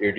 AD,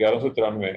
1193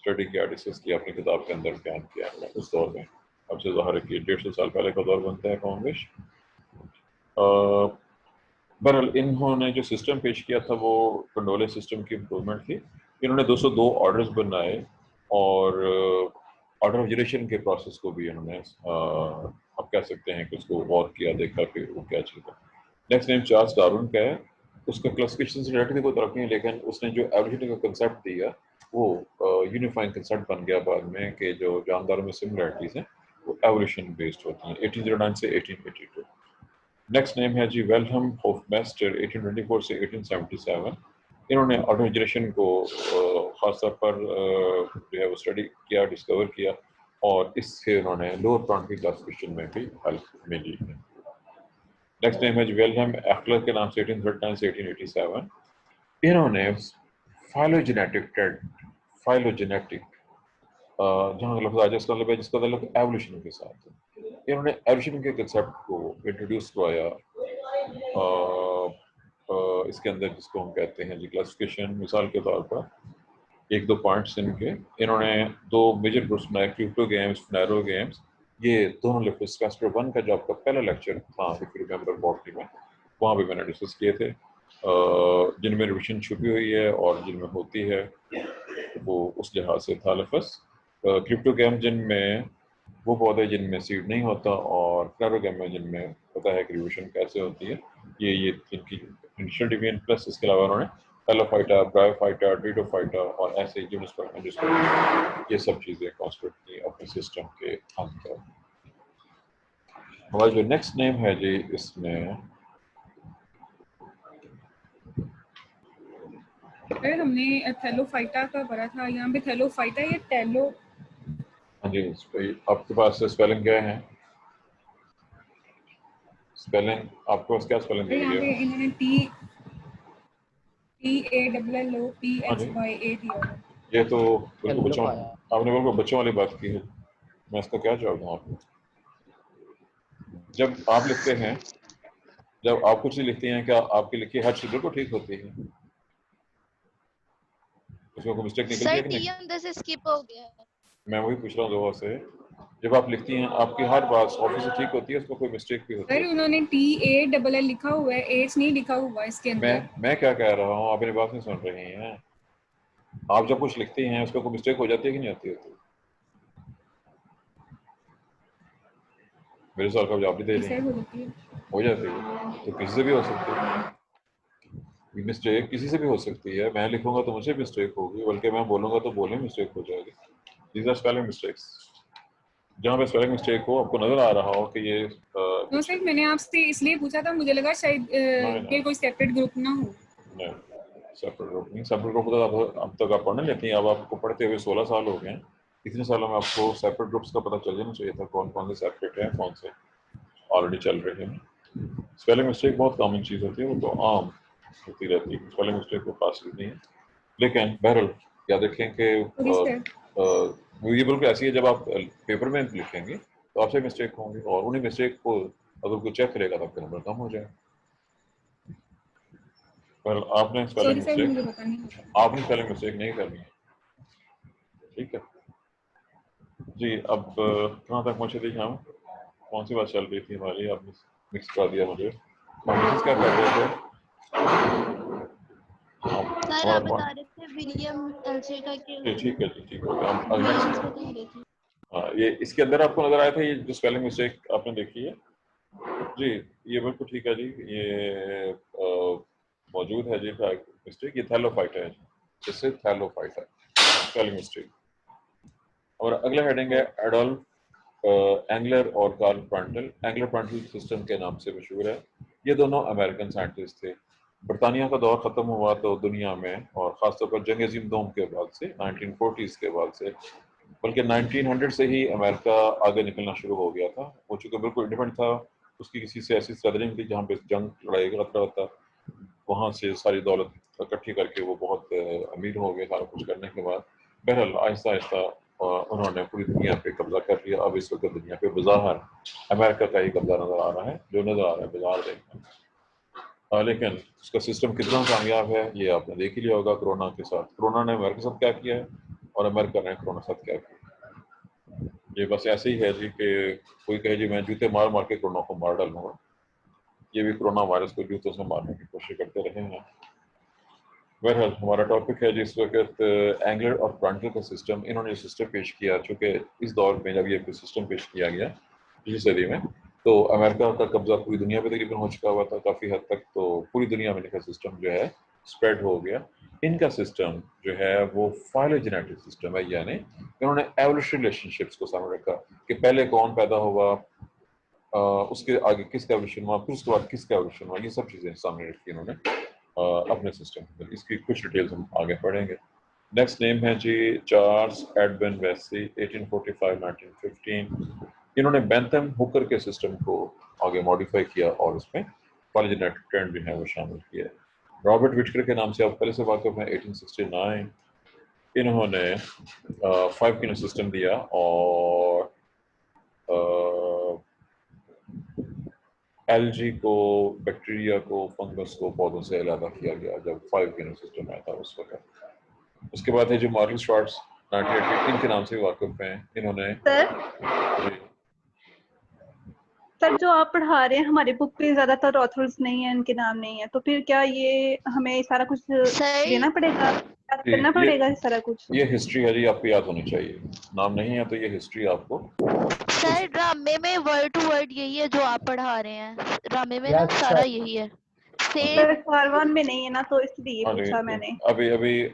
study کیا، discuss کیا، اپنی کتاب کے اندر بیان کیا اس دور میں. اب سے ظاہر ہے کہ 150 سال پہلے کا دور بنتا ہے کم بیش. بہرحال انہوں نے جو سسٹم پیش کیا تھا وہ کنڈولے سسٹم کی امپرومنٹ تھی. انہوں نے 202 آرڈرز بنائے اور آرڈر آف جنریشن کے پروسیس کو بھی انہوں نے آپ کہہ سکتے ہیں کہ اس کو غور کیا، دیکھا کہ وہ کیا چیز ہے. نیکسٹ نیم چارلس ڈارون کا ہے. اس کا کلاسیفیکیشن سے ڈائریکٹلی کوئی تعلق نہیں، لیکن اس نے جو ایولیوشن کا کنسیپٹ دیا وہ یونیفائنگ کنسیپٹ بن گیا بعد میں کہ جو جانداروں میں سملیرٹیز ہیں وہ ایولیوشن بیسڈ ہوتی ہیں 1809 سے 1882. نیکسٹ نیم ہے جی ویلہم ہوفمیسٹر 1824 سے 1877. انہوں نے آٹو جنریشن کو خاص طور پر جو ہے وہ اسٹڈی کیا، ڈسکور کیا، اور اس سے انہوں نے لوور پلانٹ کی کلاسیفیکیشن میں بھی ہیلپ ملی ہے. نیکسٹ نیم ہے جی ویلہم ایکلر کے نام سے 1839 سے 1887. انہوں نے فائلوجینیٹک جہاں لفظ آ جائے اس کا مطلب ہے جس کا تعلق ایولیوشن کے ساتھ ہے. انہوں نے ایولیوشن کے کنسیپٹ کو انٹروڈیوس کروایا اس کے اندر جس کو ہم کہتے ہیں جی کلاسیفیکیشن. مثال کے طور پر ایک دو پوائنٹس ان کے انہوں نے 2 میجر گروپس بنائے، کریپٹو گیمس، نیرو گیمس. یہ دونوں لیکچر سیمسٹر 1 کا جو آپ کا پہلا لیکچر تھا اف یو ریمبر باٹنی میں، وہاں بھی میں نے ڈسکس کیے تھے. جن میں ریویژن چھپی ہوئی ہے اور جن میں ہوتی ہے وہ اس لحاظ سے تھا لفظ. کرپٹو گیم جن میں وہ پودے جن میں سیڈ نہیں ہوتا، اور نیرو گیم میں جن میں پتہ ہے کہ ریویژن کیسے ہوتی ہے. یہ ان کی انیشل ڈومین پلس اس کے علاوہ انہوں نے پیلوفائٹا، برائیوفائٹا، ٹریڈوفائٹا اور ایسے یہ سب چیزیں کانسٹرکٹ کی اپنے سسٹم کے اندر. ہمارا جو نیکسٹ نیم ہے جی اس میں ہم نے تھیلوفائٹا کا پڑھا تھا، یہاں پہ تھیلوفائٹا یا ٹیلو. ہاں جی آپ کے پاس اسپیلنگ کیا ہے؟ اسپیلنگ آپ کو کیا اسپیلنگ دی یہاں ہوئی پہ ہے؟ انہوں نے ہاں جی TALLOPHSYA دیا ہے. یہ تو بالکل بچوں، آپ نے بالکل بچوں والی بات کی ہے. میں اس کا کیا جواب دوں آپ کو؟ جب آپ لکھتے ہیں، جب آپ کچھ لکھتے ہیں کیا آپ کی لکھی ہر چیز بالکل ٹھیک ہوتی ہے؟ اس میں کوئی مسٹیک نکلتی ہے کہ نہیں؟ اندر سے اسکپ ہو گیا. میں وہی پوچھ رہا ہوں لوگوں سے، جب آپ لکھتی ہیں آپ کی ہر بات آفس سے ٹھیک ہوتی ہے، اس میں کوئی مسٹیک بھی ہوتی سر ہے؟ انہوں نے TALL لکھا ہوا ہے، ایچ نہیں لکھا ہوا اس کے اندر. میں کیا کہہ رہا ہوں، آپ میری بات نہیں سن رہی ہیں. آپ جب کچھ لکھتی ہیں اس میں کوئی مسٹیک ہو جاتی ہے کہ نہیں ہوتی؟ میرے سوال کا جواب بھی دے رہی ہیں. ہو جاتی ہے. ہو جاتی ہے تو کسی سے بھی ہو سکتی ہے مسٹیک، کسی سے بھی ہو سکتی ہے. میں لکھوں گا تو مجھے مسٹیک ہوگی، بلکہ میں بولوں گا تو بولنے میں مسٹیک ہو جائے گی. These are spelling mistakes. جہاں پہ اسپیلنگ مسٹیک ہو، آپ کو نظر آ رہا ہو کہ یہ نو سر میں نے آپ سے اس لیے پوچھا تھا، مجھے لگا شاید یہ کوئی سیپریٹ گروپ نہ ہو. سیپریٹ گروپ نہیں، سیپریٹ گروپ اب تک آپ پڑھنے لیتی ہیں. اب آپ کو پڑھتے ہوئے 16 سال ہو گئے ہیں. اتنے سالوں میں آپ کو سیپریٹ گروپس کا پتہ چل جانا چاہیے تھا، کون کون سے سیپریٹ ہیں، کون سے آلریڈی چل رہے ہیں. اسپیلنگ مسٹیک بہت کامن چیز ہوتی ہے، وہ تو عام ہوتی رہتی ہے. اسپیلنگ مسٹیک کو خاص نہیں ہے، لیکن بہرحال یاد رکھیں کہ یہ بالکل ایسی ہے. جب آپ پیپر میں لکھیں گے تو آپ سے مسٹیک ہوں گی، اور انہیں مسٹیک کو اگر کوئی چیک کرے گا تو آپ کا نمبر کم ہو جائے گا. پر آپ نے اسپیلنگ مسٹیک نہیں کرنی ہے. ٹھیک ہے جی. اب کہاں تک پہنچے تھے ہم؟ کون سی بات چل رہی تھی ہماری؟ آپ نے مکس کرا دیا مجھے. کیا کر رہے تھے؟ سر آپ بتا رہے تھے ولیم ایلسے کا کہ ٹھیک ہے جی، ٹھیک ہے. ہاں، یہ اس کے اندر آپ کو نظر آیا تھا یہ جو اسپیلنگ مسٹیک آپ نے دیکھی ہے جی، یہ بالکل ٹھیک ہے جی. یہ موجود ہے جی مسٹیک. یہ تھیلوفائٹا ہے، جس سے تھیلوفائٹا اسپیلنگ مسٹیک. اور اگلا ہیڈنگ ہے ایڈولف اینگلر اور کارل پرانٹل. اینگلر پرانٹل سسٹم کے نام سے مشہور ہے. یہ دونوں امریکن سائنٹسٹ تھے. برطانیہ کا دور ختم ہوا تو دنیا میں، اور خاص طور پر جنگ عظیم دوم کے بعد سے 1940s کے بعد سے، بلکہ 1900 سے ہی امریکہ آگے نکلنا شروع ہو گیا تھا. وہ چونکہ بالکل انڈیپینڈنٹ تھا، اس کی کسی سیاسی صدر نہیں تھی جہاں پہ جنگ لڑائی کا خطرہ ہوتا. وہاں سے ساری دولت اکٹھی کر کے وہ بہت امیر ہو گئے سارا کچھ کرنے کے بعد. بہرحال آہستہ آہستہ انہوں نے پوری دنیا پہ قبضہ کر لیا. اب اس وقت دنیا پہ بظاہر امریکہ کا ہی قبضہ نظر آ رہا ہے، جو نظر آ رہا ہے بظاہر دیکھنے میں. لیکن اس کا سسٹم کتنا کامیاب ہے یہ آپ نے دیکھ ہی لیا ہوگا کرونا کے ساتھ. کرونا نے امریکہ کے ساتھ کیا کیا ہے، اور امریکہ نے کورونا ساتھ کیا کیا. یہ بس ایسے ہی ہے جی کہ کوئی کہے جی میں جوتے مار مار کے کورونا کو مار ڈالوں گا. یہ بھی کورونا وائرس کو جوتوں سے مارنے کی کوشش کرتے رہے ہیں. بہرحال ہمارا ٹاپک ہے جس وقت اینگلر اور پرانٹل کا سسٹم. انہوں نے سسٹم پیش کیا چونکہ اس دور میں جب یہ سسٹم پیش کیا گیا پچھلی صدی میں تو امریکہ کا قبضہ پوری دنیا پہ تقریباً ہو چکا ہوا تھا کافی حد تک. تو پوری دنیا میں ان کا سسٹم جو ہے اسپریڈ ہو گیا. ان کا سسٹم جو ہے وہ فائلوجینیٹک سسٹم ہے, یعنی انہوں نے ایوولوشنری ریلیشن شپس کو سامنے رکھا کہ پہلے کون پیدا ہوا, اس کے آگے کس کا ایوولوشن ہوا, پھر اس کے بعد کس کا ایوولوشن ہوا. یہ سب چیزیں سامنے رکھی انہوں نے اپنے سسٹم کے اندر. اس کی کچھ ڈیٹیلز ہم آگے پڑھیں گے. نیکسٹ نیم ہے جی چارلس ایڈون ویسی 1845-1915. انہوں نے بینتھم ہوکر کے سسٹم کو آگے ماڈیفائی کیا اور اس میں فائلوجینیٹک ٹرینڈ جو ہے وہ شامل کیا. رابرٹ وٹکر کے نام سے آپ پہلے سے واقف ہیں. 1869 انہوں نے 5 کینو سسٹم دیا اور ایلجی کو, بیکٹیریا کو, فنگس کو پودوں سے علیحدہ کیا گیا جب 5 کینو سسٹم آیا تھا اس وقت. اس کے بعد ہے جو مارل شارٹس 1918 کے نام سے واقف ہیں. انہوں نے سر جو آپ پڑھا رہے ہیں ہماری بک پہ زیادہ تر آتھرز نہیں ہیں, ان کے نام نہیں ہے, تو پھر کیا یہ ہمیں سارا کچھ دینا پڑے گا, کرنا پڑے گا سارا کچھ؟ یہ ہسٹری ہے جی, آپ کو یاد ہونی چاہیے. نام نہیں ہے تو یہ ہسٹری آپ کو. سر ڈرامے میں ورڈ ٹو ورڈ یہی ہے جو آپ پڑھا رہے ہیں, ڈرامے میں نا سارا یہی ہے. سر کاروان میں نہیں ہے نا, تو اس لیے پوچھا میں نے.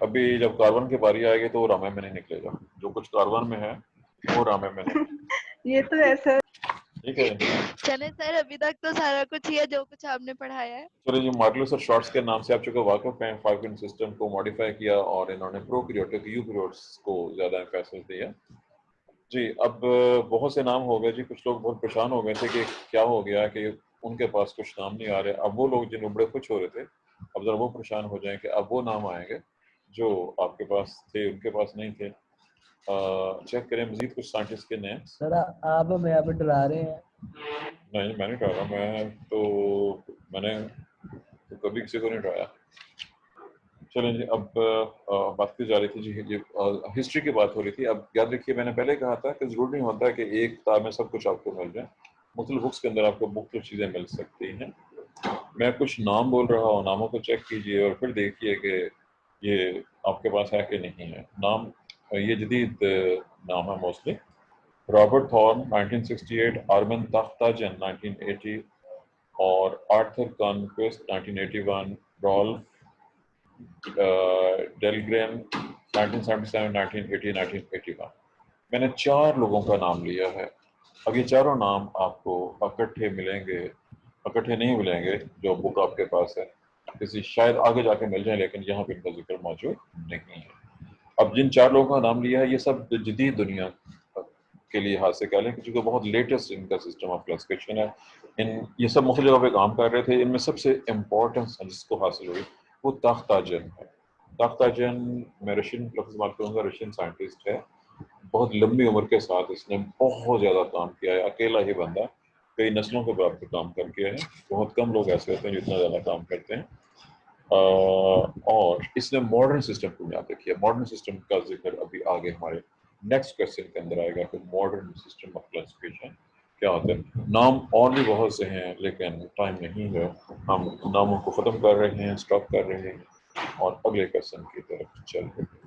ابھی جب کاربن کی باری آئے گی تو وہ رامے میں نہیں نکلے گا. جو کچھ کاربن میں ہے وہ رامے میں نہیں. یہ تو ایسا ٹھیک ہے. چلے سر ابھی تک تو سارا کچھ ہی ہے جو کچھ آپ نے پڑھایا ہے. چلے جی, مارلس اور شارٹس کے نام سے آپ چونکہ واقف ہیں. 5 کینو سسٹم کو ماڈیفائی کیا اور انہوں نے پروکیریوٹک یوکیریوٹس کو زیادہ امفیسس دیا. جی اب بہت سے نام ہو گئے جی. کچھ لوگ بہت پریشان ہو گئے تھے کہ کیا ہو گیا کہ ان کے پاس کچھ نام نہیں آ رہے. اب وہ لوگ جن بڑے خوش ہو رہے تھے اب ذرا وہ پریشان ہو جائیں کہ اب وہ نام آئیں گے جو آپ کے پاس تھے ان کے پاس نہیں تھے. چیک کریں مزید کچھ سائنٹسٹ کے نیم. سر آپ ہمیں یہاں پہ ڈرا رہے ہیں. نہیں میں نہیں ڈرا رہا. میں نے تو کبھی کسی کو نہیں ڈرایا. چلیں جی, اب بات کی جا رہی تھی جی ہسٹری کی بات ہو رہی تھی. اب یاد رکھیے میں نے پہلے کہا تھا کہ ضرور نہیں ہوتا کہ ایک کتاب میں سب کچھ آپ کو مل جائے. مختلف بکس کے اندر آپ کو مختلف چیزیں مل سکتی ہیں. میں کچھ نام بول رہا ہوں, ناموں کو چیک کیجئے اور پھر دیکھیے کہ یہ آپ کے پاس ہے کہ نہیں ہے. نام یہ جدید نام ہے موسٹلی. رابرٹ تھارن 1968, آرمن تاختاجن 1980 اور آرتھر کانکویسٹ 1981, رالف ڈیلگرین 1977, 1980, 1981. میں نے 4 لوگوں کا نام لیا ہے. اب یہ چاروں نام آپ کو اکٹھے ملیں گے, اکٹھے نہیں ملیں گے جو بک آپ کے پاس ہے. کسی شاید آگے جا کے مل جائیں لیکن یہاں پہ ان کا ذکر موجود نہیں ہے. اب جن 4 لوگوں کا نام لیا ہے یہ سب جدید دنیا کے لیے ہاتھ سے کہہ لیں کیونکہ بہت لیٹسٹ ان کا سسٹم آف کلاسیفیکیشن ہے. یہ سب مختلف جگہ پہ کام کر رہے تھے. ان میں سب سے امپورٹنس جس کو حاصل ہوئی وہ تاختاجن ہے. تاختاجن میں رشین لفظ بات کروں گا, رشین سائنٹسٹ ہے. بہت لمبی عمر کے ساتھ اس نے بہت زیادہ کام کیا ہے. اکیلا ہی بندہ کئی نسلوں کے بعد پہ کام کر کے ہے. بہت کم لوگ ایسے ہوتے ہیں جو اتنا زیادہ کام کرتے ہیں. اور اس نے ماڈرن سسٹم کو یاد رکھیا. ماڈرن سسٹم کا ذکر ابھی آگے ہمارے نیکسٹ کوشچن کے اندر آئے گا کہ ماڈرن سسٹم آف کلاسیفیکیشن کیا ہوتا ہے. نام اور بھی بہت سے ہیں لیکن ٹائم نہیں ہے. ہم ناموں کو ختم کر رہے ہیں, اسٹاپ کر رہے ہیں اور اگلے کوشچن کی طرف چل رہے ہیں.